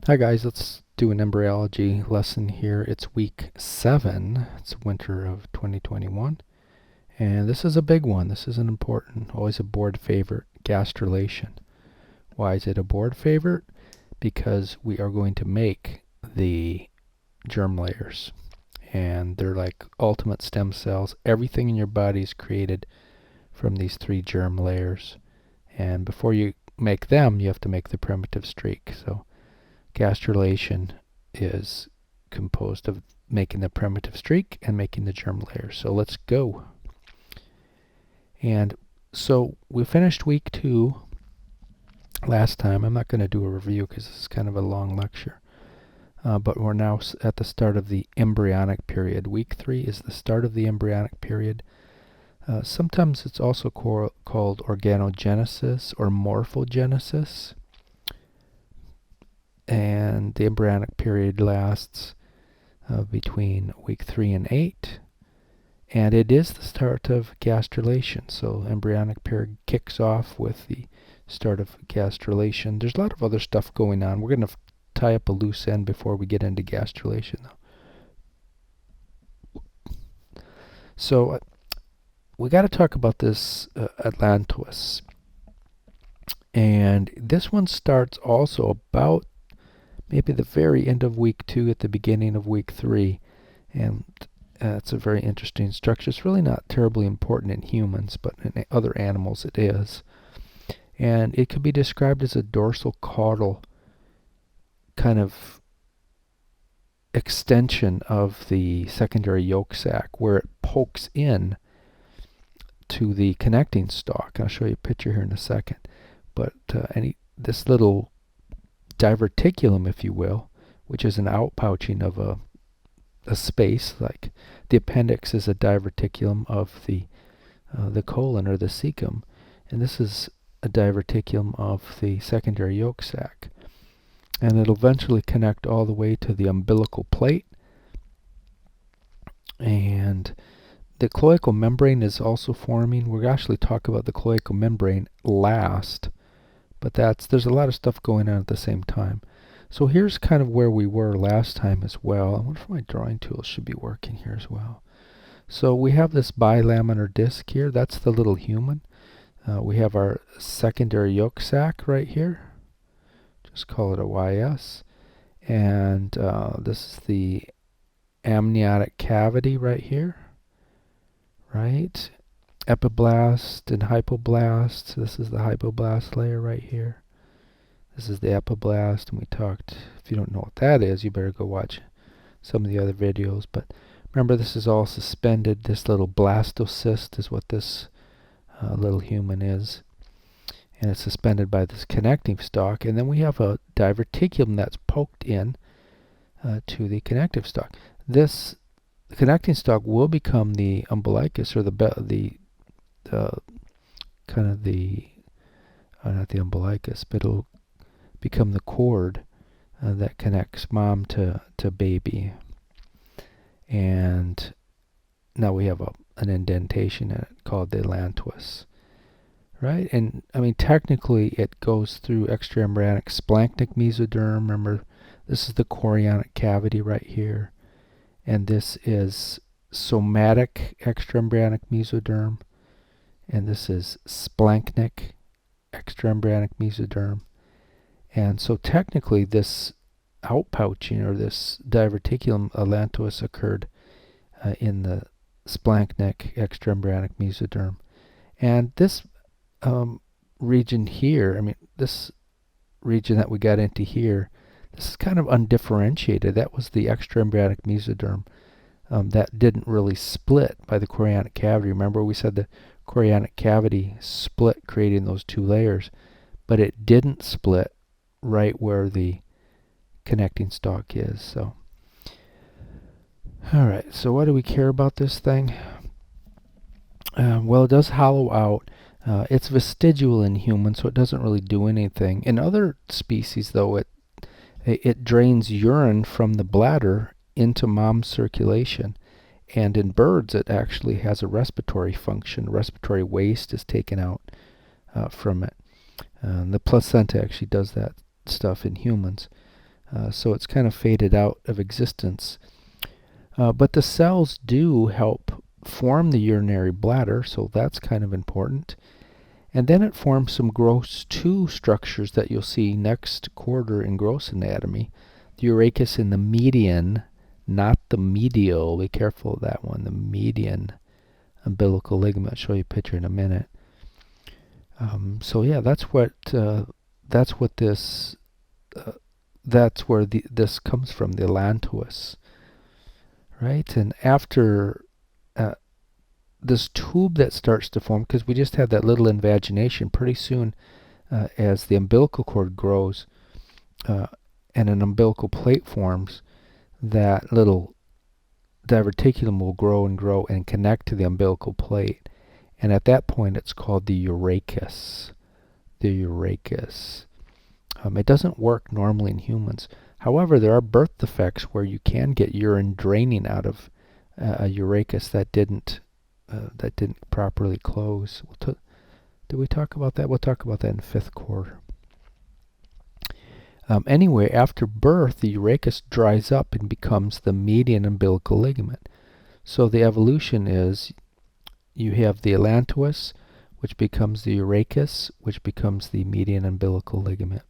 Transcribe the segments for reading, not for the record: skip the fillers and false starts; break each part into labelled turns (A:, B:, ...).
A: Hi guys, let's do an embryology lesson here. It's week 7. It's winter of 2021. And this is a big one. This is an important, always a board favorite, gastrulation. Why is it a board favorite? Because we are going to make the germ layers. And they're like ultimate stem cells. Everything in your body is created from these 3 germ layers. And before you make them, you have to make the primitive streak. So gastrulation is composed of making the primitive streak and making the germ layer. So let's go. And so we finished week 2 last time. I'm not going to do a review because this is kind of a long lecture. But we're now at the start of the embryonic period. Week 3 is the start of the embryonic period. Sometimes it's also called organogenesis or morphogenesis. And the embryonic period lasts between week 3 and 8. And it is the start of gastrulation. So embryonic period kicks off with the start of gastrulation. There's a lot of other stuff going on. We're going to tie up a loose end before we get into gastrulation, though. So we got to talk about this Atlantus. And this one starts also about maybe the very end of week 2 at the beginning of week 3. And it's a very interesting structure. It's really not terribly important in humans, but in other animals it is. And it could be described as a dorsal caudal kind of extension of the secondary yolk sac, where it pokes in to the connecting stalk. I'll show you a picture here in a second. But this little diverticulum, if you will, which is an outpouching of a space, like the appendix is a diverticulum of the colon or the cecum, and this is a diverticulum of the secondary yolk sac. And it'll eventually connect all the way to the umbilical plate. And the cloacal membrane is also forming. We'll actually talk about the cloacal membrane last, but there's a lot of stuff going on at the same time. So here's kind of where we were last time as well. I wonder if my drawing tools should be working here as well. So we have this bilaminar disc here. That's the little human. We have our secondary yolk sac right here. Just call it a YS. And this is the amniotic cavity right here. Right? Epiblast and hypoblast. This is the hypoblast layer right here. This is the epiblast, and we talked, if you don't know what that is, you better go watch some of the other videos. But remember, this is all suspended. This little blastocyst is what this little human is. And it's suspended by this connecting stalk. And then we have a diverticulum that's poked in to the connective stalk. The connecting stalk will become the umbilicus, or not the umbilicus, but it'll become the cord that connects mom to baby. And now we have an indentation in it called the Atlantus. Right? And I mean, technically it goes through extraembryonic splanchnic mesoderm. Remember, this is the chorionic cavity right here. And this is somatic extraembryonic mesoderm. And this is splanchnic extraembryonic mesoderm. And so technically this outpouching, or this diverticulum Atlantus, occurred in the splanchnic extraembryonic mesoderm. And this region here, I mean, this region that we got into here, this is kind of undifferentiated. That was the extraembryonic mesoderm that didn't really split by the chorionic cavity. Remember, we said the chorionic cavity split, creating those 2 layers, but it didn't split right where the connecting stalk is. So, all right. So, why do we care about this thing? Well, it does hollow out. It's vestigial in humans, so it doesn't really do anything. In other species, though, it drains urine from the bladder into mom's circulation. And in birds, it actually has a respiratory function. Respiratory waste is taken out from it. The placenta actually does that stuff in humans. So it's kind of faded out of existence. But the cells do help form the urinary bladder, so that's kind of important. And then it forms some gross 2 structures that you'll see next quarter in gross anatomy. The urachus in the median, not the medial. Be careful of that one, the median umbilical ligament. I'll show you a picture in a minute. So yeah, that's where this comes from, the Atlantus, right? And after this tube that starts to form, because we just had that little invagination, pretty soon as the umbilical cord grows and an umbilical plate forms, that little diverticulum will grow and connect to the umbilical plate. And at that point, it's called the urachus. The urachus. It doesn't work normally in humans. However, there are birth defects where you can get urine draining out of a urachus that didn't properly close. Did we talk about that? We'll talk about that in 5th quarter. Anyway, after birth, the urachus dries up and becomes the median umbilical ligament. So the evolution is you have the Atlantus, which becomes the urachus, which becomes the median umbilical ligament.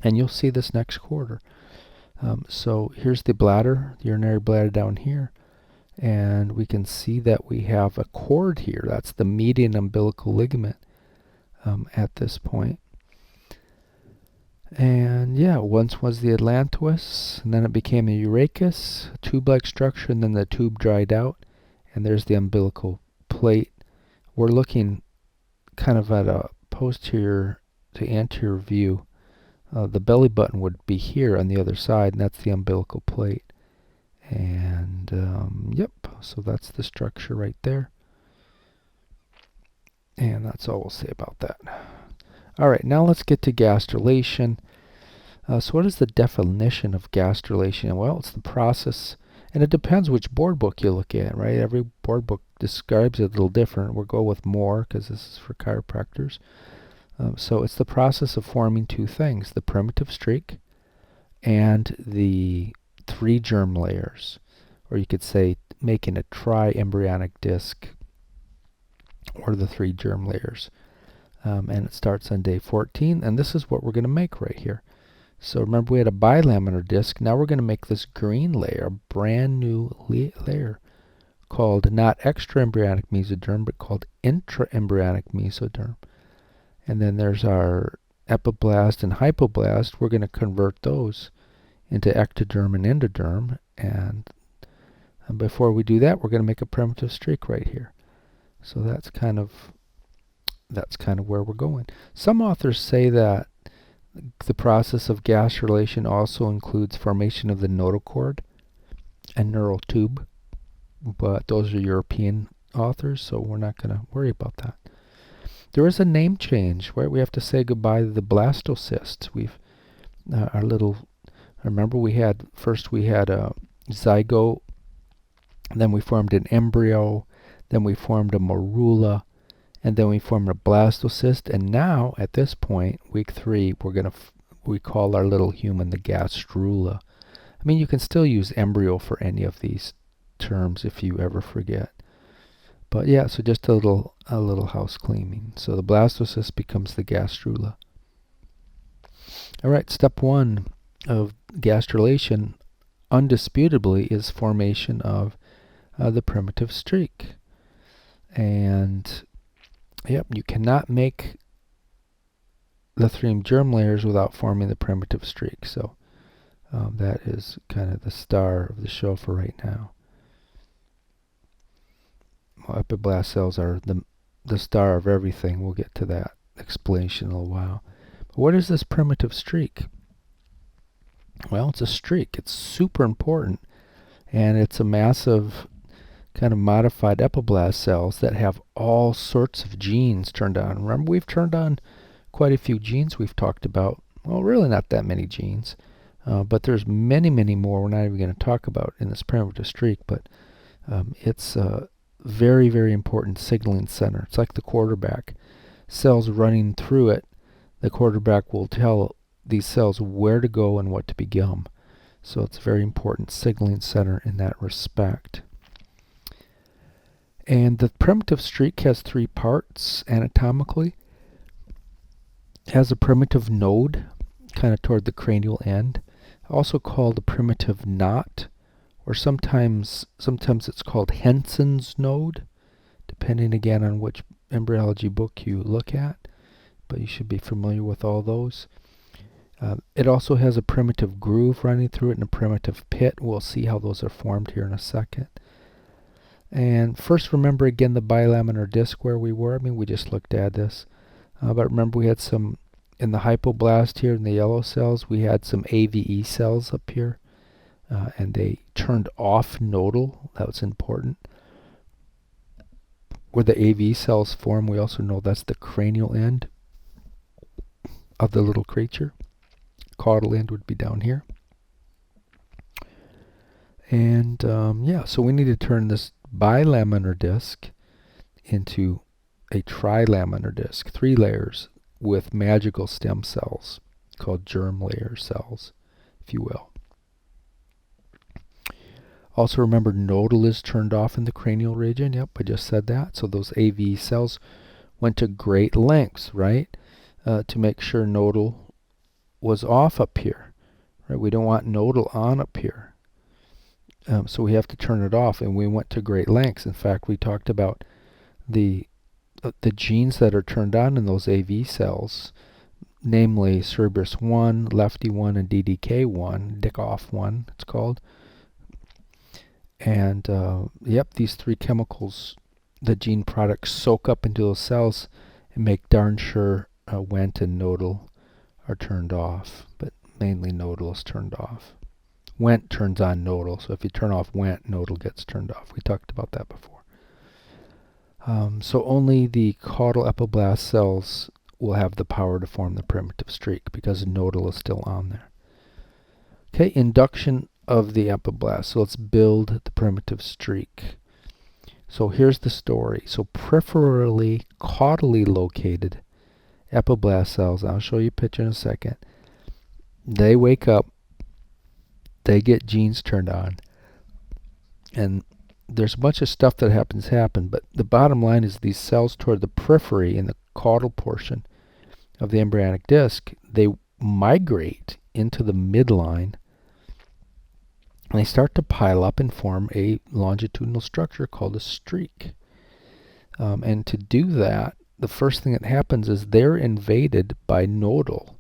A: And you'll see this next quarter. So here's the bladder, the urinary bladder down here. And we can see that we have a cord here. That's the median umbilical ligament at this point. And yeah, once was the Atlantus, and then it became a urachus, a tube-like structure, and then the tube dried out, and there's the umbilical plate. We're looking kind of at a posterior to anterior view. The belly button would be here on the other side, and that's the umbilical plate. And yep, so that's the structure right there. And that's all we'll say about that. Alright, now let's get to gastrulation. So what is the definition of gastrulation? Well, it's the process, and it depends which board book you look at, right? Every board book describes it a little different. We'll go with more because this is for chiropractors. So it's the process of forming 2 things, the primitive streak and the 3 germ layers, or you could say making a triembryonic disc, or the 3 germ layers. And it starts on day 14, and this is what we're going to make right here. So remember, we had a bilaminar disc. Now we're going to make this green layer, a brand new layer, called not extraembryonic mesoderm, but called intraembryonic mesoderm. And then there's our epiblast and hypoblast. We're going to convert those into ectoderm and endoderm. And before we do that, we're going to make a primitive streak right here. So that's kind of where we're going. Some authors say that the process of gastrulation also includes formation of the nodal cord and neural tube, but those are European authors, so we're not going to worry about that. There is a name change, right? We have to say goodbye to the blastocyst. Remember we had a zygote, then we formed an embryo, then we formed a morula, and then we formed a blastocyst, and now at this point, week 3, we call our little human the gastrula. I mean, you can still use embryo for any of these terms if you ever forget. But yeah, so just a little house cleaning. So the blastocyst becomes the gastrula. All right, step 1 of gastrulation, undisputably, is formation of the primitive streak. And yep, you cannot make the 3 germ layers without forming the primitive streak. So that is kind of the star of the show for right now. Well, epiblast cells are the star of everything. We'll get to that explanation in a little while. But what is this primitive streak? Well, it's a streak. It's super important. And it's a massive kind of modified epiblast cells that have all sorts of genes turned on. Remember, we've turned on quite a few genes we've talked about. Well, really not that many genes, but there's many, many more we're not even going to talk about in this primitive streak, but it's a very, very important signaling center. It's like the quarterback. Cells running through it, the quarterback will tell these cells where to go and what to become. So it's a very important signaling center in that respect. And the primitive streak has three parts anatomically. It has a primitive node, kind of toward the cranial end, also called a primitive knot, or sometimes it's called Henson's node, depending again on which embryology book you look at, but you should be familiar with all those. It also has a primitive groove running through it and a primitive pit. We'll see how those are formed here in a second. And first, remember again the bilaminar disc where we were. I mean, we just looked at this. But remember, we had some in the hypoblast here in the yellow cells. We had some AVE cells up here, and they turned off nodal. That was important. Where the AVE cells form, we also know that's the cranial end of the little creature. Caudal end would be down here. And yeah, so we need to turn this bilaminar disc into a trilaminar disc, 3 layers with magical stem cells called germ layer cells, if you will. Also remember, nodal is turned off in the cranial region. Yep, I just said that. So those AV cells went to great lengths, right, to make sure nodal was off up here. Right? We don't want nodal on up here. So we have to turn it off, and we went to great lengths. In fact, we talked about the genes that are turned on in those AV cells, namely Cerebrus 1, Lefty 1, and DDK1, Dickoff 1 it's called. And yep, these 3 chemicals, the gene products, soak up into those cells and make darn sure Wnt and nodal are turned off, but mainly nodal is turned off. Wnt turns on nodal, so if you turn off Wnt, nodal gets turned off. We talked about that before. So only the caudal epiblast cells will have the power to form the primitive streak because nodal is still on there. Okay, induction of the epiblast. So let's build the primitive streak. So here's the story. So peripherally, caudally located epiblast cells, I'll show you a picture in a second, they wake up, they get genes turned on, and there's a bunch of stuff that happen, but the bottom line is these cells toward the periphery in the caudal portion of the embryonic disc, they migrate into the midline, and they start to pile up and form a longitudinal structure called a streak. And to do that, the first thing that happens is they're invaded by nodal.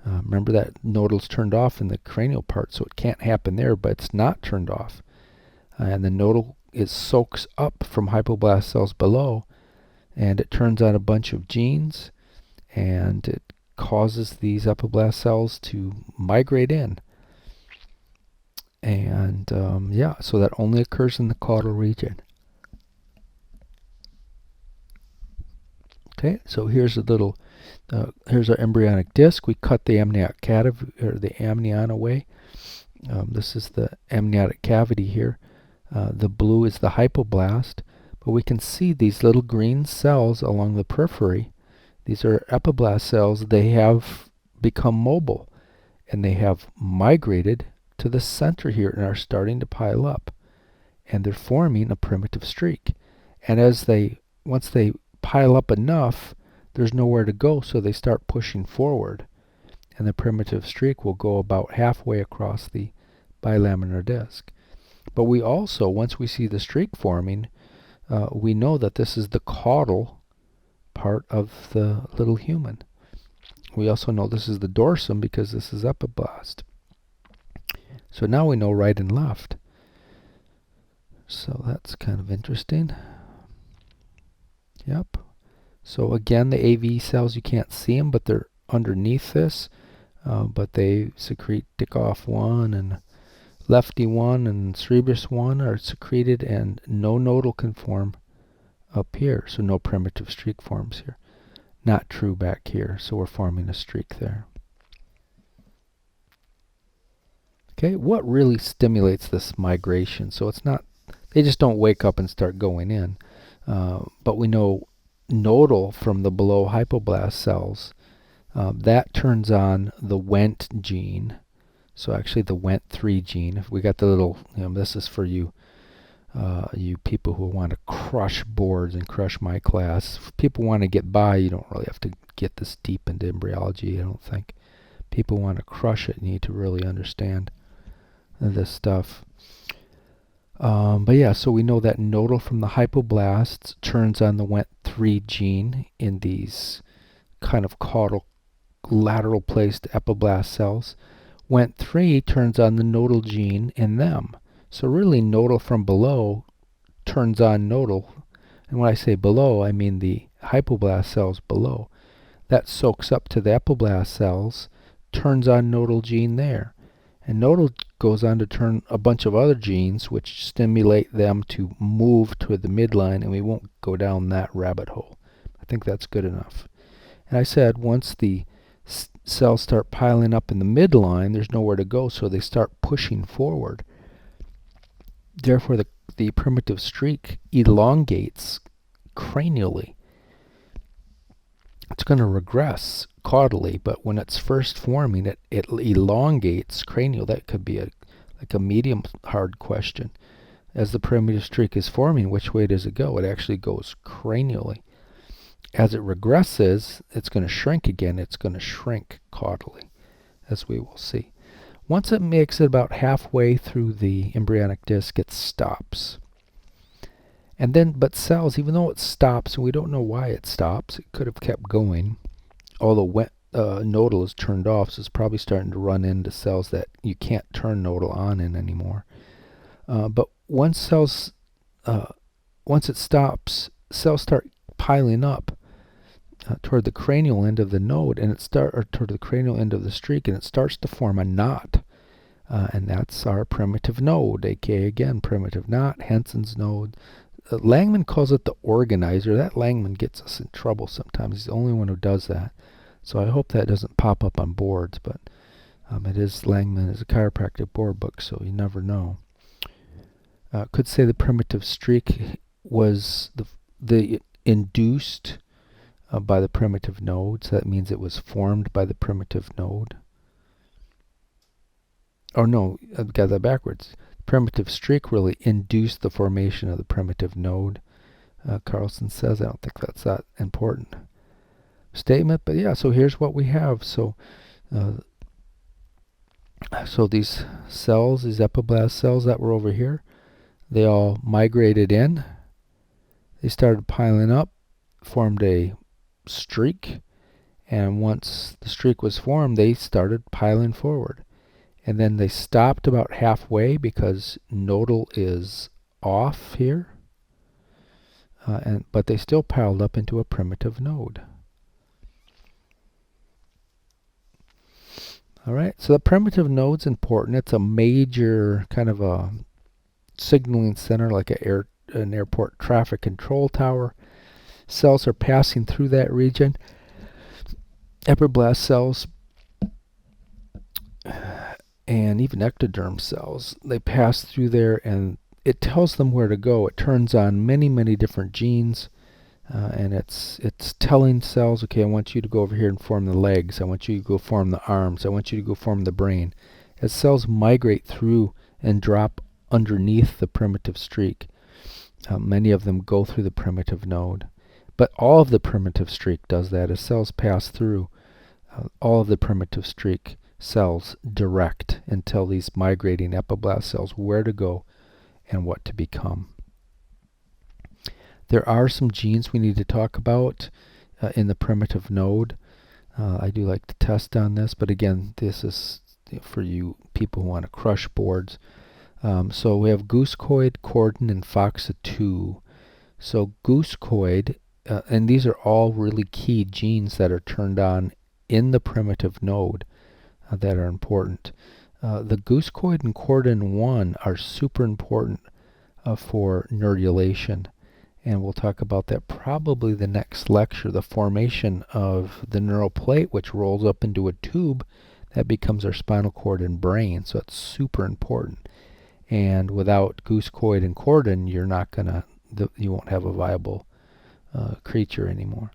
A: Remember that nodal's turned off in the cranial part, so it can't happen there, but it's not turned off. And the nodal soaks up from hypoblast cells below, and it turns on a bunch of genes, and it causes these epiblast cells to migrate in. And yeah, so that only occurs in the caudal region. Okay, so here's a little, here's our embryonic disc. We cut the amniotic cavity, or the amnion away. This is the amniotic cavity here. The blue is the hypoblast, but we can see these little green cells along the periphery. These are epiblast cells. They have become mobile, and they have migrated to the center here and are starting to pile up, and they're forming a primitive streak. And once they pile up enough, there's nowhere to go, so they start pushing forward, and the primitive streak will go about halfway across the bilaminar disc. But we also, once we see the streak forming, we know that this is the caudal part of the little human. We also know this is the dorsum because this is epiblast. So now we know right and left. So that's kind of interesting. Yep. So again, the AV cells, you can't see them, but they're underneath this. But they secrete Dickoff 1 and Lefty 1 and Cerebrus 1 are secreted, and no nodal can form up here. So no primitive streak forms here. Not true back here. So we're forming a streak there. Okay, what really stimulates this migration? So it's not, they just don't wake up and start going in. But we know nodal from the below hypoblast cells That turns on the Wnt gene. So actually the Wnt3 gene. If we got the little, this is for you you people who want to crush boards and crush my class. If people want to get by, you don't really have to get this deep into embryology, I don't think. People want to crush it, need to really understand this stuff. But yeah, so we know that nodal from the hypoblasts turns on the Wnt3 gene in these kind of caudal lateral placed epiblast cells. Wnt3 turns on the nodal gene in them. So really nodal from below turns on nodal. And when I say below, I mean the hypoblast cells below. That soaks up to the epiblast cells, turns on nodal gene there. And nodal goes on to turn a bunch of other genes which stimulate them to move toward the midline, and we won't go down that rabbit hole. I think that's good enough. And I said once the cells start piling up in the midline, there's nowhere to go, so they start pushing forward. Therefore, the primitive streak elongates cranially. It's going to regress caudally, but when it's first forming, it elongates cranial. That could be like a medium hard question. As the primitive streak is forming, which way does it go? It actually goes cranially. As it regresses, it's going to shrink again. It's going to shrink caudally, as we will see. Once it makes it about halfway through the embryonic disc, it stops. And then, but cells, even though it stops, and we don't know why it stops, it could have kept going. Although nodal is turned off, so it's probably starting to run into cells that you can't turn nodal on in anymore. But once it stops, cells start piling up toward the cranial end of the node, and toward the cranial end of the streak, and it starts to form a knot. And that's our primitive node, aka again primitive knot, Henson's node. Langman calls it the organizer. That Langman gets us in trouble sometimes. He's the only one who does that. So I hope that doesn't pop up on boards, but it is Langman is a chiropractic board book, so you never know. Could say the primitive streak was the induced by the primitive node, so that means it was formed by the primitive node. Or no, I've got that backwards. Primitive streak really induced the formation of the primitive node. Carlson says, I don't think that's that important statement, but yeah, so here's what we have. So these cells, these epiblast cells that were over here, they all migrated in. They started piling up, formed a streak, and once the streak was formed, they started piling forward. And then they stopped about halfway because nodal is off here, but they still piled up into a primitive node. All right, so the primitive node's important. It's a major kind of a signaling center, like an airport traffic control tower. Cells are passing through that region. Epiblast cells and even ectoderm cells, they pass through there, and it tells them where to go. It turns on many, many different genes, and it's telling cells, okay, I want you to go over here and form the legs. I want you to go form the arms. I want you to go form the brain. As cells migrate through and drop underneath the primitive streak, many of them go through the primitive node. But all of the primitive streak does that. As cells pass through, all of the primitive streak cells direct and tell these migrating epiblast cells where to go and what to become. There are some genes we need to talk about in the primitive node. I do like to test on this, but again, this is for you people who want to crush boards. So we have goosecoid, cordon, and FOXA2. So goosecoid, and these are all really key genes that are turned on in the primitive node that are important. The goosecoid and cordon 1 are super important for nodulation, and we'll talk about that probably the next lecture, the formation of the neural plate, which rolls up into a tube that becomes our spinal cord and brain. So it's super important, and without goosecoid and cordon, you're not gonna you won't have a viable creature anymore.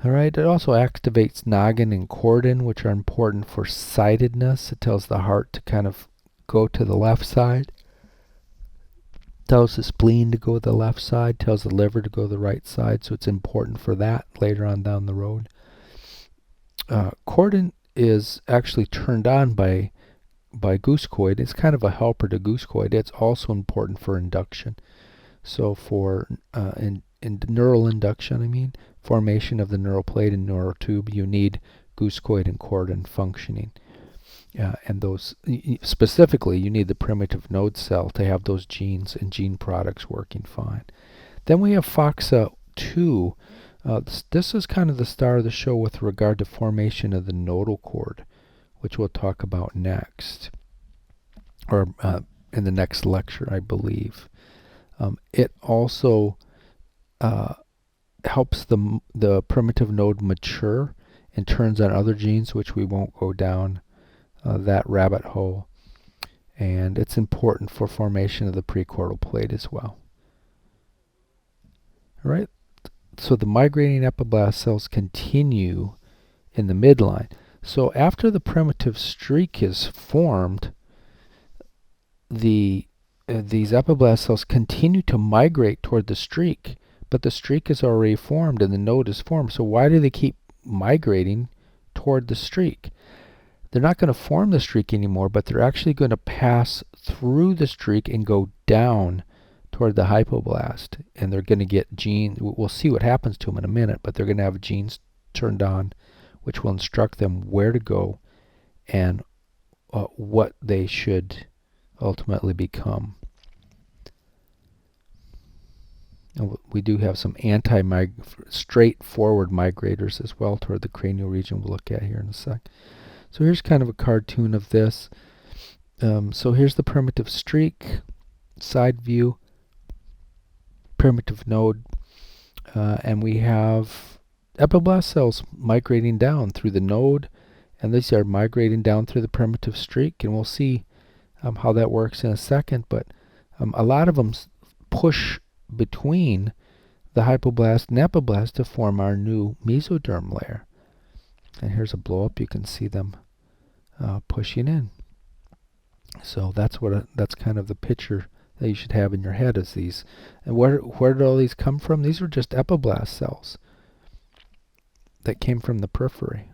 A: All right, it also activates noggin and chordin, which are important for sidedness. It tells the heart to kind of go to the left side. Tells the spleen to go to the left side, tells the liver to go to the right side, so it's important for that later on down the road. Chordin is actually turned on by goosecoid. It's kind of a helper to goosecoid. It's also important for induction. So for in neural induction, formation of the neural plate and neural tube, you need goosecoid and chordin functioning. And those, specifically, you need the primitive node cell to have those genes and gene products working fine. Then we have FOXA2. This is kind of the star of the show with regard to formation of the nodal cord, which we'll talk about next, or in the next lecture, I believe. It also helps the primitive node mature and turns on other genes, which we won't go down that rabbit hole. And it's important for formation of the prechordal plate as well. All right, so the migrating epiblast cells continue in the midline. So after the primitive streak is formed, these epiblast cells continue to migrate toward the streak, but the streak is already formed and the node is formed. So why do they keep migrating toward the streak? They're not going to form the streak anymore, but they're actually going to pass through the streak and go down toward the hypoblast. And they're going to get genes. We'll see what happens to them in a minute, but they're going to have genes turned on, which will instruct them where to go and what they should ultimately become. And we do have some straightforward migrators as well toward the cranial region we'll look at here in a sec. So here's kind of a cartoon of this. So here's the primitive streak, side view, primitive node, and we have epiblast cells migrating down through the node, and these are migrating down through the primitive streak, and we'll see how that works in a second, but a lot of them push between the hypoblast and epiblast to form our new mesoderm layer. And here's a blow up. You can see them pushing in. So that's kind of the picture that you should have in your head is these. And where did all these come from? These were just epiblast cells that came from the periphery.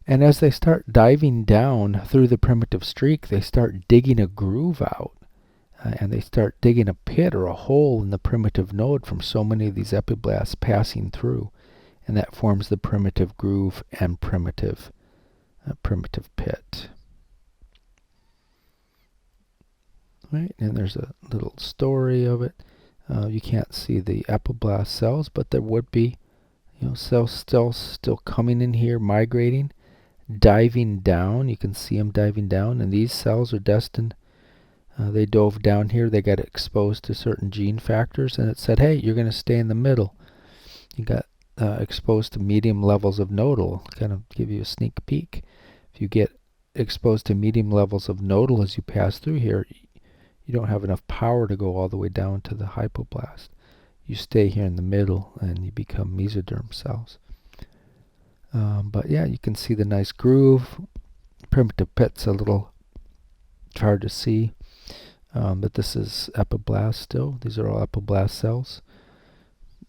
A: And as they start diving down through the primitive streak, they start digging a groove out. And they start digging a pit or a hole in the primitive node from so many of these epiblasts passing through. And that forms the primitive groove and primitive pit. Right, and there's a little story of it. You can't see the epiblast cells, but there would be, cells still coming in here, migrating, diving down. You can see them diving down, and these cells are destined. They dove down here. They got exposed to certain gene factors, and it said, "Hey, you're going to stay in the middle." You got exposed to medium levels of nodal. Kind of give you a sneak peek. If you get exposed to medium levels of nodal as you pass through here, you don't have enough power to go all the way down to the hypoblast. You stay here in the middle and you become mesoderm cells. But yeah, you can see the nice groove. Primitive pit's a little hard to see, but this is epiblast still. These are all epiblast cells.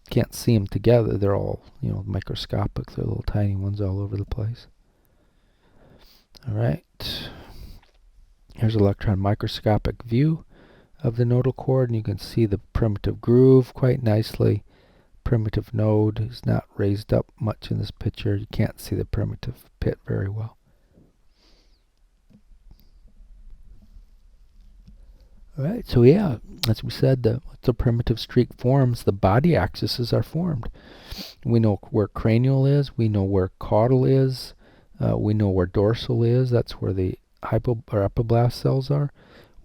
A: Can't see them together. They're all, microscopic. They're little tiny ones all over the place. All right. Here's an electron microscopic view of the nodal cord, and you can see the primitive groove quite nicely. Primitive node is not raised up much in this picture. You can't see the primitive pit very well. All right, so yeah, as we said, the primitive streak forms, the body axes are formed. We know where cranial is, we know where caudal is, we know where dorsal is, that's where the epiblast cells are.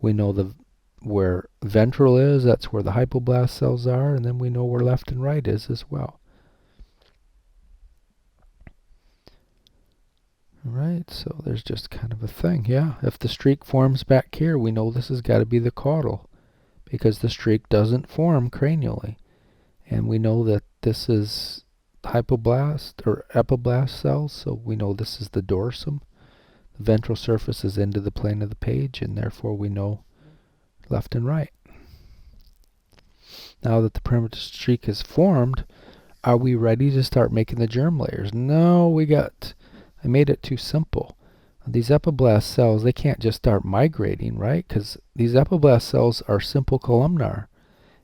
A: We know where ventral is, that's where the hypoblast cells are, and then we know where left and right is as well. Alright, so there's just kind of a thing, yeah. If the streak forms back here, we know this has got to be the caudal, because the streak doesn't form cranially. And we know that this is hypoblast or epiblast cells, so we know this is the dorsum. The ventral surface is into the plane of the page, and therefore we know left and right. Now that the primitive streak is formed, are we ready to start making the germ layers? No, I made it too simple. These epiblast cells, they can't just start migrating, right? Because these epiblast cells are simple columnar.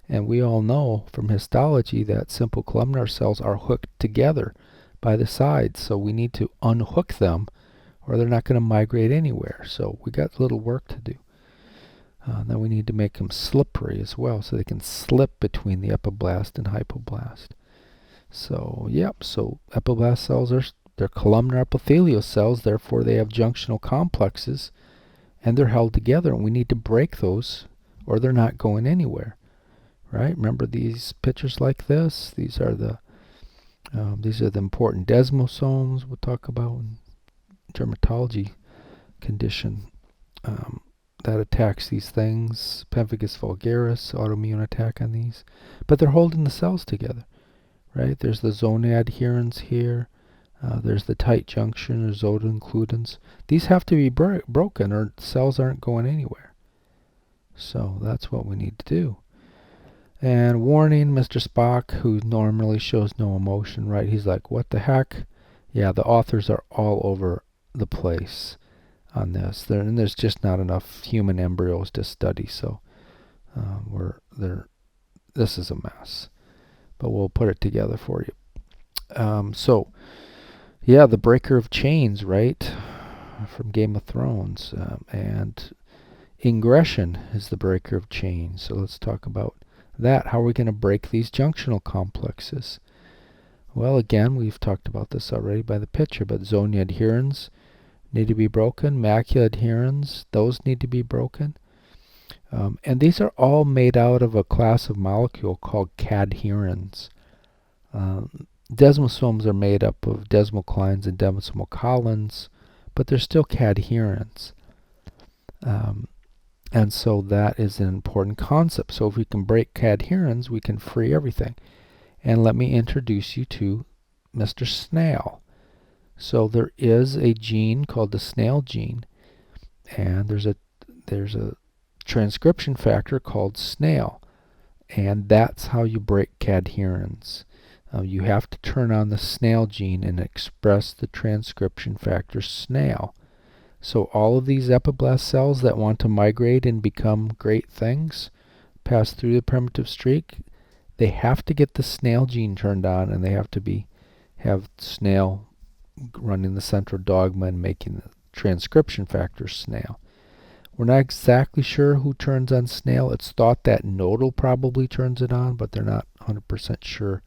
A: And we all know from histology that simple columnar cells are hooked together by the sides. So we need to unhook them or they're not going to migrate anywhere. So we got a little work to do. Then we need to make them slippery as well so they can slip between the epiblast and hypoblast. So, yep, so epiblast cells they're columnar epithelial cells, therefore they have junctional complexes and they're held together, and we need to break those or they're not going anywhere. Right? Remember these pictures like this? These are the important desmosomes we'll talk about in dermatology condition that attacks these things. Pemphigus vulgaris, autoimmune attack on these. But they're holding the cells together. Right? There's the zone adherens here. There's the tight junction or zona includens. These have to be broken or cells aren't going anywhere. So that's what we need to do. And warning, Mr. Spock, who normally shows no emotion, right? He's like, what the heck? Yeah, the authors are all over the place on this. And there's just not enough human embryos to study, so this is a mess. But we'll put it together for you. So, yeah, the breaker of chains, right? From Game of Thrones. And ingression is the breaker of chains. So let's talk about that. How are we going to break these junctional complexes? Well, again, we've talked about this already by the picture, but zone adherens need to be broken. Macula adherens, those need to be broken. And these are all made out of a class of molecule called cadherins. Desmosomes are made up of desmoclines and desmocolins, but they're still cadherins. And so that is an important concept. So if we can break cadherins, we can free everything. And let me introduce you to Mr. Snail. So there is a gene called the snail gene, and there's a transcription factor called snail, and that's how you break cadherins. You have to turn on the snail gene and express the transcription factor snail. So all of these epiblast cells that want to migrate and become great things, pass through the primitive streak, they have to get the snail gene turned on, and they have to have snail running the central dogma and making the transcription factor snail. We're not exactly sure who turns on snail. It's thought that Nodal probably turns it on, but they're not 100% sure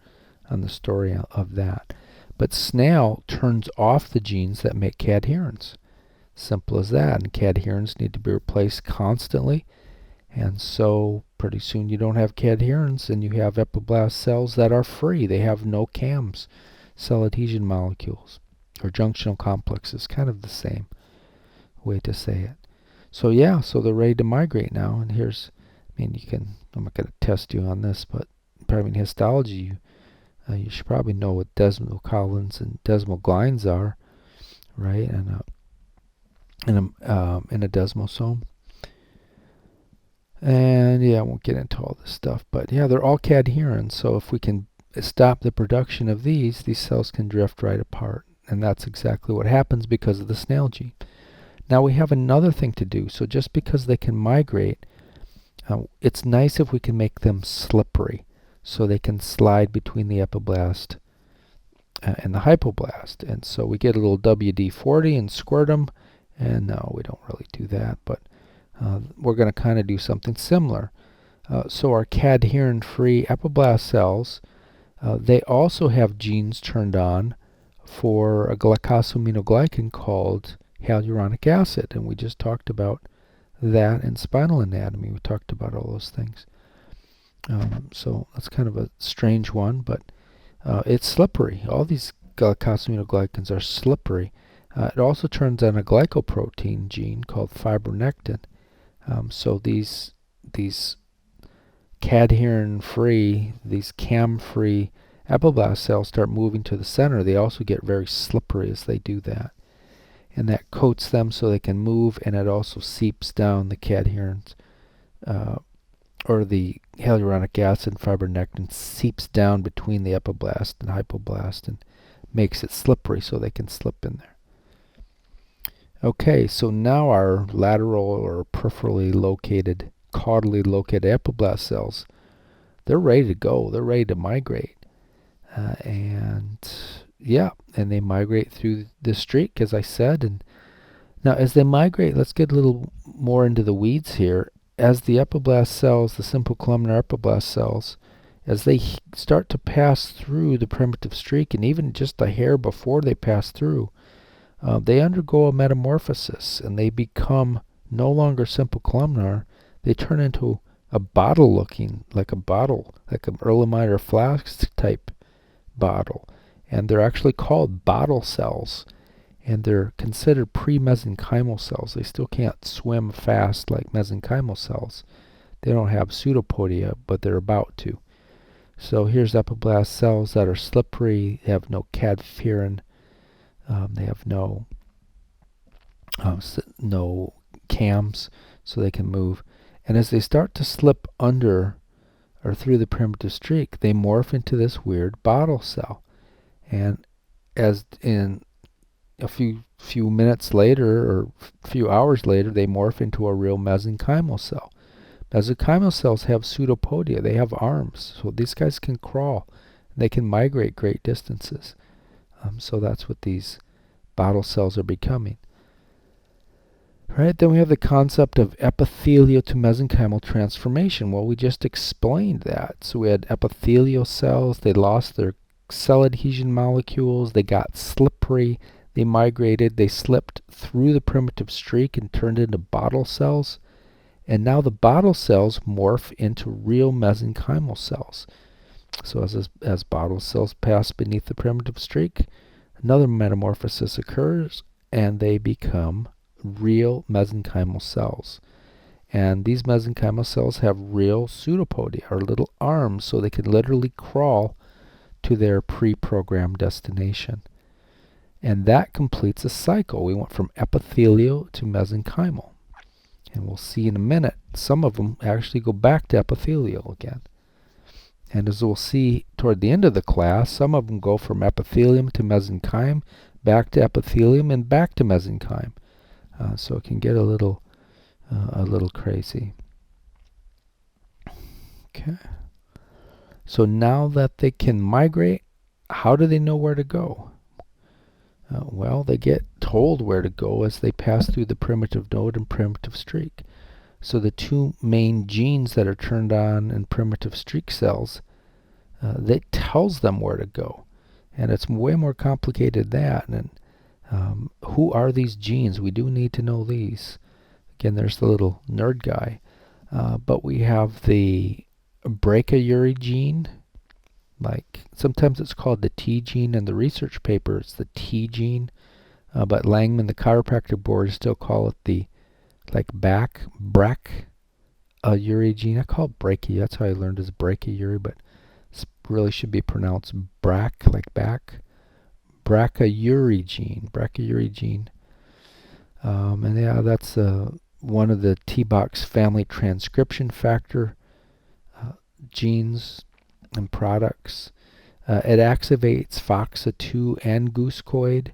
A: on the story of that. But snail turns off the genes that make cadherins. Simple as that. And cadherins need to be replaced constantly. And so pretty soon you don't have cadherins, and you have epiblast cells that are free. They have no CAMs, cell adhesion molecules, or junctional complexes. Kind of the same way to say it. So yeah, so they're ready to migrate now. And here's, I'm not going to test you on this, but probably in histology, you should probably know what desmocolins and desmoglines are, right? And in a desmosome. And yeah, I won't get into all this stuff, but yeah, they're all cadherins. So if we can stop the production of these cells can drift right apart. And that's exactly what happens because of the snail gene. Now we have another thing to do. So just because they can migrate, it's nice if we can make them slippery so they can slide between the epiblast and the hypoblast. And so we get a little WD-40 and squirt them. And no, we don't really do that, but we're going to kind of do something similar. So our cadherin-free epiblast cells, they also have genes turned on for a glycosaminoglycan called hyaluronic acid, and we just talked about that in spinal anatomy. We talked about all those things. So that's kind of a strange one, but it's slippery. All these glycosaminoglycans are slippery. It also turns on a glycoprotein gene called fibronectin. So these cadherin-free, these CAM-free epiblast cells start moving to the center, they also get very slippery as they do that. And that coats them so they can move, and it also seeps down the cadherins, or the hyaluronic acid fibronectin seeps down between the epiblast and hypoblast and makes it slippery so they can slip in there. Okay, so now our lateral or peripherally located, caudally located epiblast cells, they're ready to go. They're ready to migrate. And they migrate through the streak, as I said. And now as they migrate, let's get a little more into the weeds here. As the epiblast cells, the simple columnar epiblast cells, as they start to pass through the primitive streak, and even just a hair before they pass through, they undergo a metamorphosis, and they become no longer simple columnar. They turn into a bottle looking, like an Erlenmeyer flask type bottle. And they're actually called bottle cells. And they're considered pre-mesenchymal cells. They still can't swim fast like mesenchymal cells. They don't have pseudopodia, but they're about to. So here's epiblast cells that are slippery. They have no cadherin. They have no cams, so they can move. And as they start to slip under or through the primitive streak, they morph into this weird bottle cell. And as in a few minutes later or few hours later, they morph into a real mesenchymal cell. Mesenchymal cells have pseudopodia. They have arms, so these guys can crawl. They can migrate great distances. So that's what these bottle cells are becoming. Right, then we have the concept of epithelial to mesenchymal transformation. Well, we just explained that. So we had epithelial cells. They lost their cell adhesion molecules. They got slippery. They migrated. They slipped through the primitive streak and turned into bottle cells. And now the bottle cells morph into real mesenchymal cells. So as bottle cells pass beneath the primitive streak, another metamorphosis occurs, and they become real mesenchymal cells. And these mesenchymal cells have real pseudopodia, or little arms, so they can literally crawl to their pre-programmed destination. And that completes a cycle. We went from epithelial to mesenchymal. And we'll see in a minute, some of them actually go back to epithelial again. And as we'll see toward the end of the class, some of them go from epithelium to mesenchyme, back to epithelium, and back to mesenchyme. So it can get a little crazy. Okay. So now that they can migrate, how do they know where to go? Well, they get told where to go as they pass through the primitive node and primitive streak. So the two main genes that are turned on in primitive streak cells, that tells them where to go. And it's way more complicated than that. And who are these genes? We do need to know these. Again, there's the little nerd guy. But we have the brachyury gene. Like sometimes it's called the T gene in the research paper. It's the T gene. But Langman, the chiropractic board, still call it the brachyury gene. I call it brachy. That's how I learned is brachyury, but it really should be pronounced brack, like back. Brachyury gene. And yeah, that's one of the T-box family transcription factor genes and products. It activates FOXA2 and goosecoid.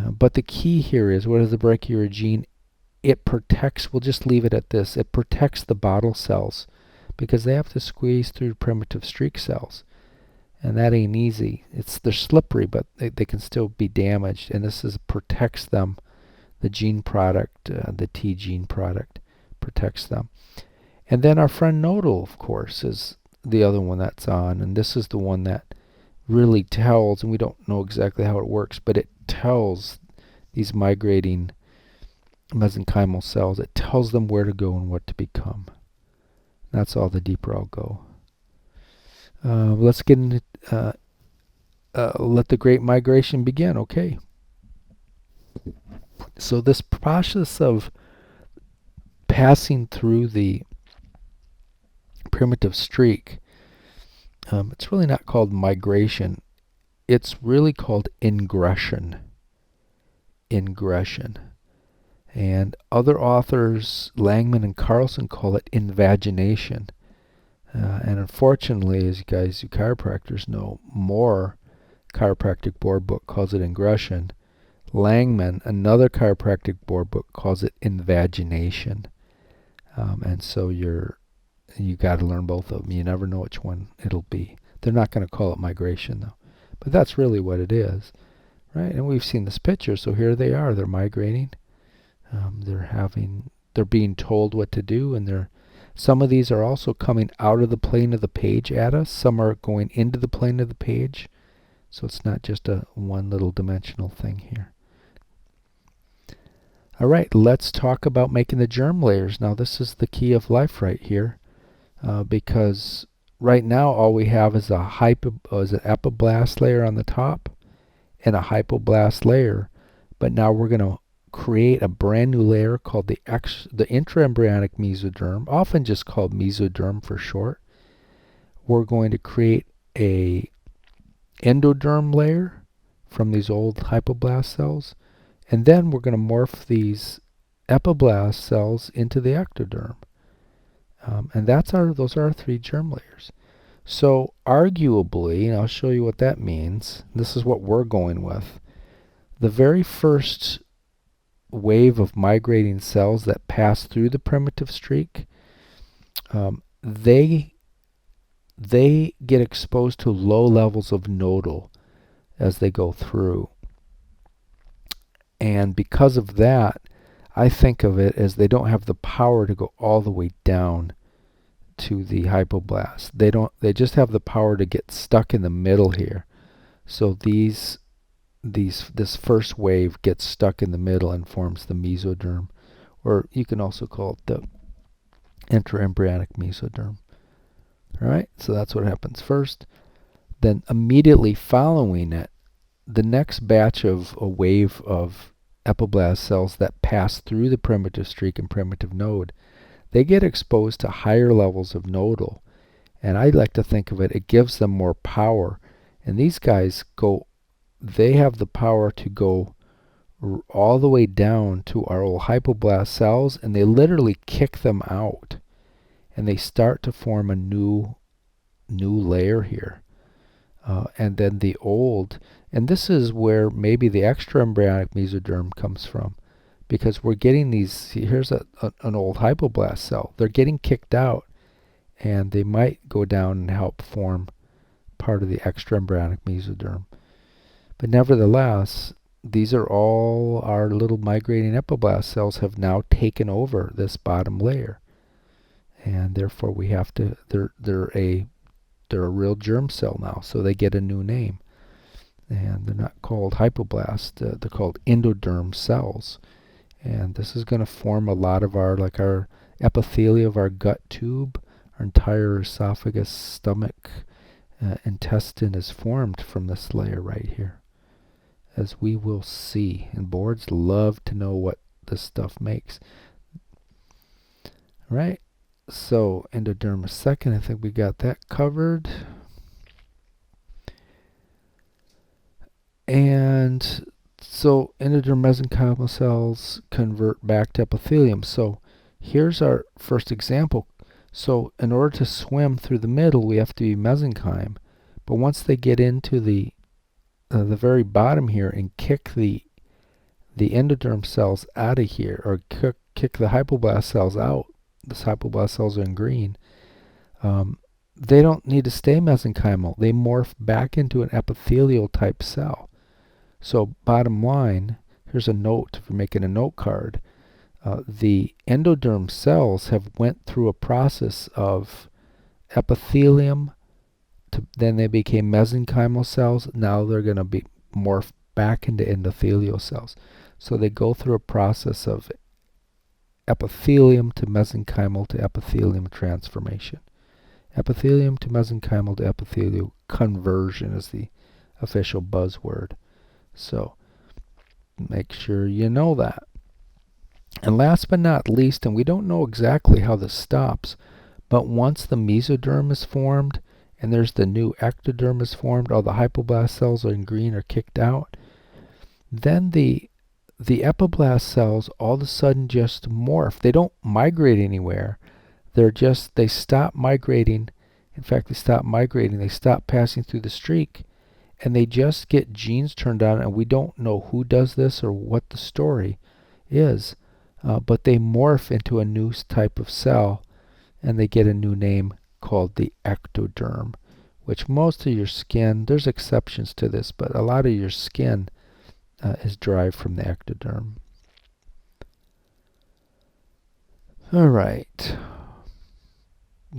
A: But the key here is, what is the brachyury gene? It protects, we'll just leave it at this, it protects the bottle cells because they have to squeeze through primitive streak cells. And that ain't easy. They're slippery, but they can still be damaged. And this protects them. The gene product, the T gene product, protects them. And then our friend Nodal, of course, is the other one that's on. And this is the one that really tells, and we don't know exactly how it works, but it tells these migrating mesenchymal cells, it tells them where to go and what to become. That's all the deeper I'll go. Let's get into, let the great migration begin. Okay. So this process of passing through the primitive streak, It's really not called migration. It's really called ingression. Ingression. And other authors, Langman and Carlson, call it invagination. And unfortunately, as you chiropractors know, more chiropractic board book calls it ingression. Langman, another chiropractic board book, calls it invagination. And so you got to learn both of them. You never know which one it'll be. They're not going to call it migration though, but that's really what it is, right? And we've seen this picture, so here they are. They're migrating. They're being told what to do, and some of these are also coming out of the plane of the page at us. Some are going into the plane of the page, so it's not just a one little dimensional thing here. All right, let's talk about making the germ layers. Now this is the key of life right here, because right now all we have is an epiblast layer on the top and a hypoblast layer, but now we're going to create a brand new layer called the intraembryonic mesoderm, often just called mesoderm for short. We're going to create a endoderm layer from these old hypoblast cells, and then we're going to morph these epiblast cells into the ectoderm. And those are our 3 germ layers. So arguably, and I'll show you what that means, this is what we're going with, the very first wave of migrating cells that pass through the primitive streak, they get exposed to low levels of nodal as they go through. And because of that, I think of it as they don't have the power to go all the way down to the hypoblast. They just have the power to get stuck in the middle here. So this first wave gets stuck in the middle and forms the mesoderm, or you can also call it the intraembryonic mesoderm. All right, so that's what happens first. Then immediately following it, the next batch of a wave of epiblast cells that pass through the primitive streak and primitive node, they get exposed to higher levels of nodal. And I like to think of it gives them more power. And these guys they have the power to go all the way down to our old hypoblast cells, and they literally kick them out. And they start to form a new layer here. And then the old, and this is where maybe the extraembryonic mesoderm comes from, because we're getting these, here's an old hypoblast cell. They're getting kicked out, and they might go down and help form part of the extraembryonic mesoderm. But nevertheless, these are all our little migrating epiblast cells have now taken over this bottom layer. And therefore we have to, they're a real germ cell now, so they get a new name. And they're not called hypoblast, they're called endoderm cells. And this is going to form a lot of our epithelia of our gut tube. Our entire esophagus, stomach, intestine is formed from this layer right here, as we will see. And boards love to know what this stuff makes. All right, so endoderm a second, I think we got that covered. And so endoderm mesenchymal cells convert back to epithelium. So here's our first example. So in order to swim through the middle, we have to be mesenchyme. But once they get into the very bottom here and kick the endoderm cells out of here, or kick the hypoblast cells out, these hypoblast cells are in green, they don't need to stay mesenchymal. They morph back into an epithelial type cell. So bottom line, here's a note, if you're making a note card, the endoderm cells have went through a process of epithelium, then they became mesenchymal cells. Now they're going to be morphed back into endothelial cells. So they go through a process of epithelium to mesenchymal to epithelium transformation. Epithelium to mesenchymal to epithelial conversion is the official buzzword. So make sure you know that. And last but not least, and we don't know exactly how this stops, but once the mesoderm is formed and there's the new ectoderm is formed. All the hypoblast cells in green are kicked out. Then the epiblast cells all of a sudden just morph. They don't migrate anywhere. They stop migrating. In fact, they stop migrating. They stop passing through the streak, and they just get genes turned on, and we don't know who does this or what the story is, but they morph into a new type of cell, and they get a new name called the ectoderm, which most of your skin, there's exceptions to this, but a lot of your skin is derived from the ectoderm. All right.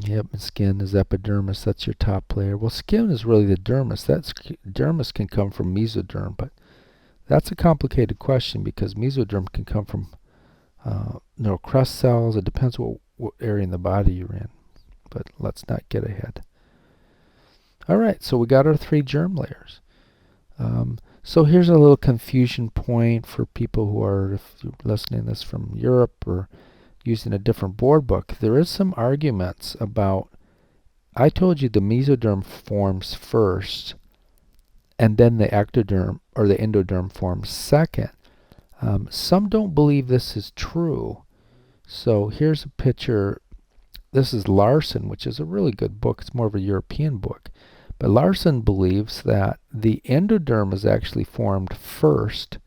A: Yep, and skin is epidermis. That's your top layer. Well, skin is really the dermis. Dermis can come from mesoderm, but that's a complicated question because mesoderm can come from crust cells. It depends what area in the body you're in. But let's not get ahead. All right, so we got our 3 germ layers. So here's a little confusion point for people who are, if you're listening to this from Europe or using a different board book. There is some arguments about, I told you the mesoderm forms first, and then the ectoderm or the endoderm forms second. Some don't believe this is true. So here's a picture. This is Larson, which is a really good book. It's more of a European book. But Larson believes that the endoderm is actually formed first.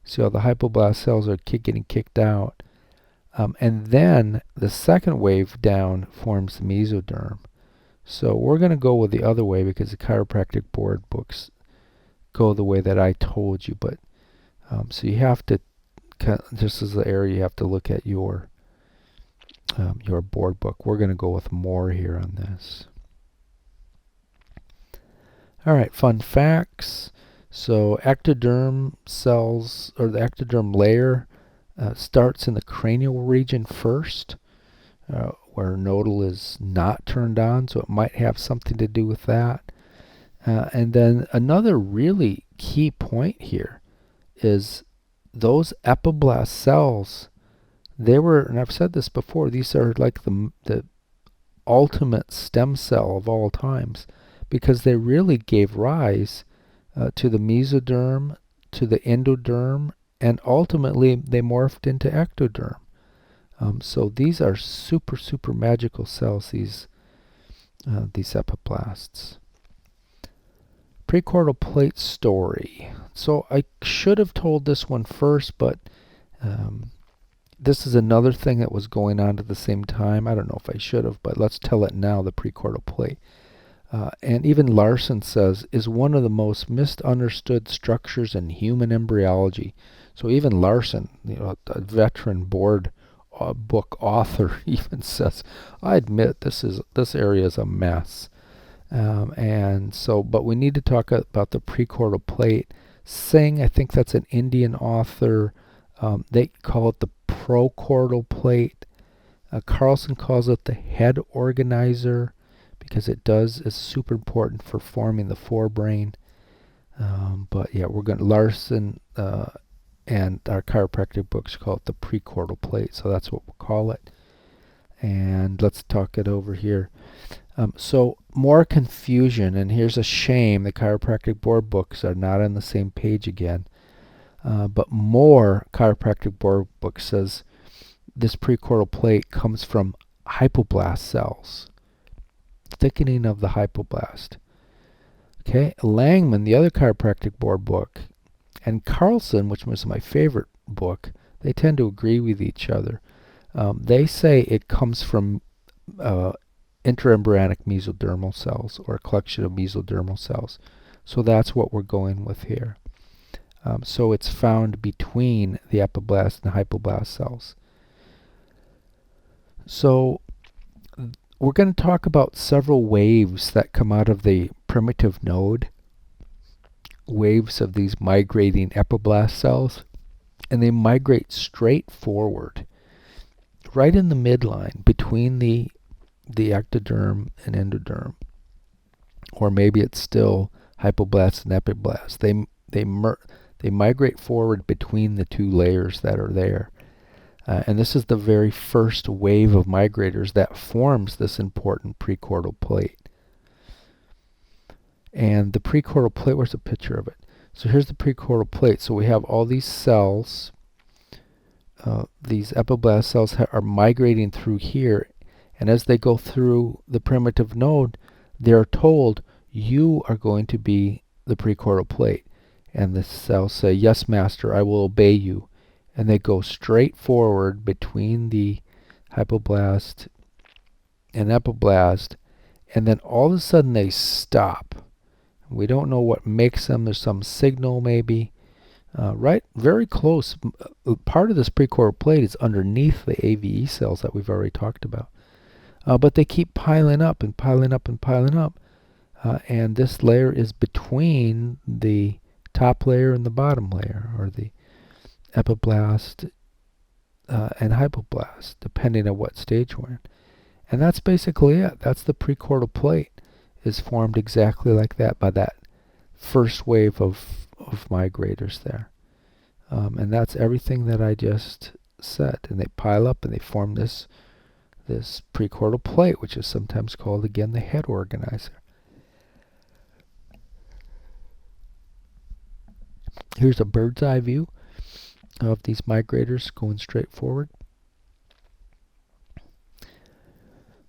A: See how the hypoblast cells are getting kicked out. And then the second wave down forms the mesoderm. So we're going to go with the other way because the chiropractic board books go the way that I told you. But so you have to, this is the area you have to look at your board book. We're going to go with more here on this. All right, fun facts. So ectoderm cells, or the ectoderm layer, starts in the cranial region first, where nodal is not turned on, so it might have something to do with that. And then another really key point here is those epiblast cells, they were, and I've said this before, these are like the ultimate stem cell of all times, because they really gave rise to the mesoderm, to the endoderm, and ultimately they morphed into ectoderm. So these are super, super magical cells, these epiblasts. Prechordal plate story. So I should have told this one first, but this is another thing that was going on at the same time. I don't know if I should have, but let's tell it now, the prechordal plate. And even Larson says is one of the most misunderstood structures in human embryology. So even Larson, a veteran board book author, even says, I admit this area is a mess. And so, but we need to talk about the prechordal plate. Singh, I think that's an Indian author. They call it the prochordal plate. Carlson calls it the head organizer, because is super important for forming the forebrain. But yeah, we're going to, Larson and our chiropractic books call it the prechordal plate, so that's what we'll call it. And let's talk it over here. So more confusion, and here's a shame the chiropractic board books are not on the same page again. But more chiropractic board book says this prechordal plate comes from hypoblast cells. Thickening of the hypoblast. Okay, Langman, the other chiropractic board book, and Carlson, which was my favorite book, they tend to agree with each other. They say it comes from intraembryonic mesodermal cells, or a collection of mesodermal cells. So that's what we're going with here. So it's found between the epiblast and hypoblast cells. So we're going to talk about several waves that come out of the primitive node, waves of these migrating epiblast cells, and they migrate straight forward, right in the midline between the ectoderm and endoderm, or maybe it's still hypoblast and epiblast. They migrate forward between the two layers that are there. And this is the very first wave of migrators that forms this important prechordal plate. And the prechordal plate, where's a picture of it? So here's the prechordal plate. So we have all these cells, these epiblast cells are migrating through here, and as they go through the primitive node, they're told, you are going to be the prechordal plate. And the cells say, yes, master, I will obey you. And they go straight forward between the hypoblast and epiblast, and then all of a sudden they stop. We don't know what makes them. There's some signal maybe. Right, very close. Part of this prechordal plate is underneath the AVE cells that we've already talked about. But they keep piling up and piling up and piling up. And this layer is between the top layer and the bottom layer, or the epiblast and hypoblast, depending on what stage we're in. And that's basically it. That's the prechordal plate, is formed exactly like that by that first wave of migrators there. And that's everything that I just said. And they pile up and they form this prechordal plate, which is sometimes called, again, the head organizer. Here's a bird's eye view of these migrators going straight forward.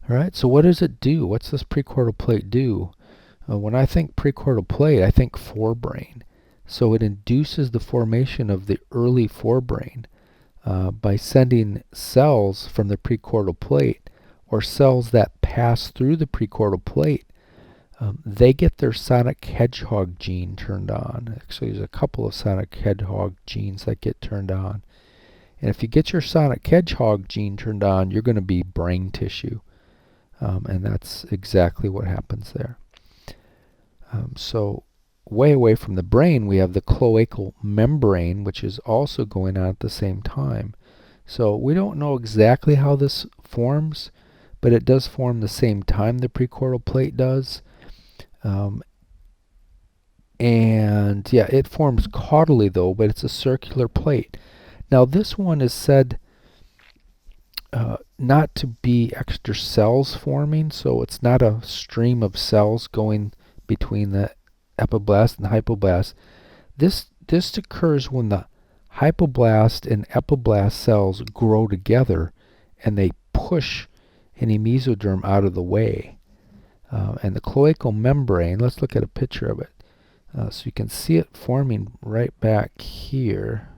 A: All right, so what does it do? What's this prechordal plate do? When I think prechordal plate, I think forebrain. So it induces the formation of the early forebrain by sending cells from the prechordal plate, or cells that pass through the prechordal plate. They get their sonic hedgehog gene turned on. Actually, there's a couple of sonic hedgehog genes that get turned on. And if you get your sonic hedgehog gene turned on, you're going to be brain tissue. And that's exactly what happens there. So way away from the brain, we have the cloacal membrane, which is also going on at the same time. So we don't know exactly how this forms, but it does form the same time the prechordal plate does. And yeah, it forms caudally though, but it's a circular plate. Now this one is said not to be extra cells forming, so it's not a stream of cells going between the epiblast and the hypoblast. This occurs when the hypoblast and epiblast cells grow together and they push any mesoderm out of the way. And the cloacal membrane, let's look at a picture of it. So you can see it forming right back here.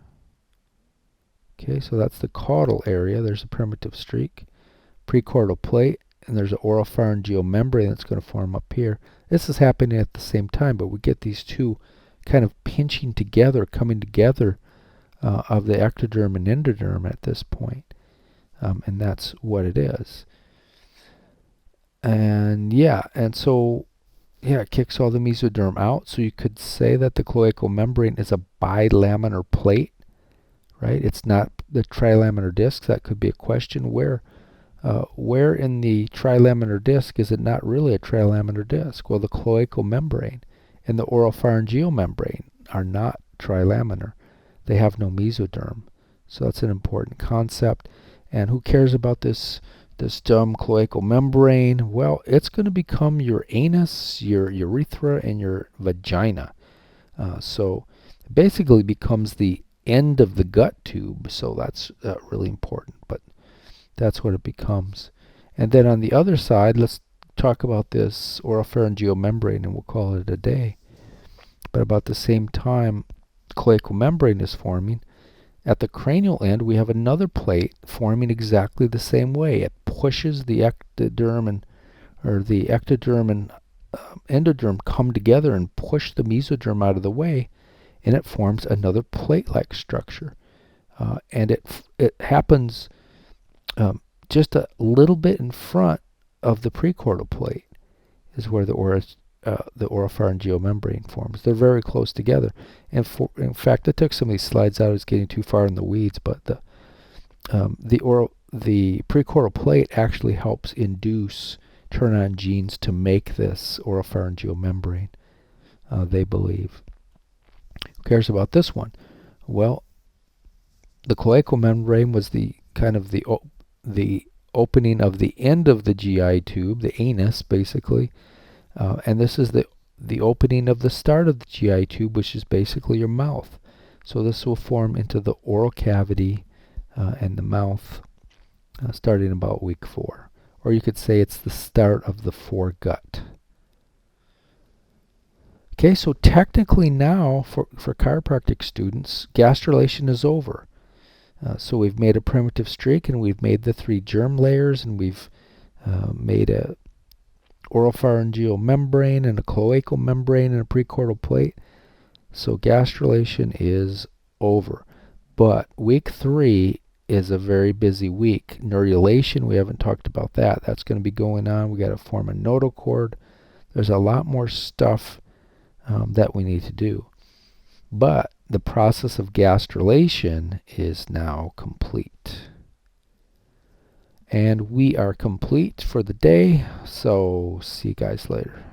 A: Okay, so that's the caudal area. There's a primitive streak. Prechordal plate, and there's an oropharyngeal membrane that's going to form up here. This is happening at the same time, but we get these two kind of pinching together, coming together of the ectoderm and endoderm at this point. And that's what it is. And yeah, and so yeah, it kicks all the mesoderm out. So you could say that the cloacal membrane is a bilaminar plate, right? It's not the trilaminar disc. That could be a question. Where in the trilaminar disc is it not really a trilaminar disc? Well, the cloacal membrane and the oropharyngeal membrane are not trilaminar. They have no mesoderm. So that's an important concept. And who cares about this dumb cloacal membrane? Well, it's going to become your anus, your urethra, and your vagina. So it basically becomes the end of the gut tube. So that's really important. But that's what it becomes. And then on the other side, let's talk about this oropharyngeal membrane, and we'll call it a day. But about the same time cloacal membrane is forming, at the cranial end we have another plate forming exactly the same way. It pushes the ectoderm and endoderm come together and push the mesoderm out of the way, and it forms another plate-like structure. And it happens just a little bit in front of the prechordal plate is where the oropharyngeal membrane forms. They're very close together. And in fact, I took some of these slides out. I was getting too far in the weeds, but the prechordal plate actually helps induce turn-on genes to make this oropharyngeal membrane, they believe. Who cares about this one? Well, the cloacal membrane was the kind of the opening of the end of the GI tube, the anus basically, and this is the opening of the start of the GI tube, which is basically your mouth. So this will form into the oral cavity and the mouth starting about week 4. Or you could say it's the start of the foregut. Okay, so technically now, for chiropractic students, gastrulation is over. So we've made a primitive streak, and we've made the 3 germ layers, and we've made a oropharyngeal membrane, and a cloacal membrane, and a prechordal plate. So gastrulation is over. But week 3 is a very busy week. Neurulation, we haven't talked about that. That's going to be going on. We got to form a nodal cord. There's a lot more stuff that we need to do. But the process of gastrulation is now complete. And we are complete for the day, so see you guys later.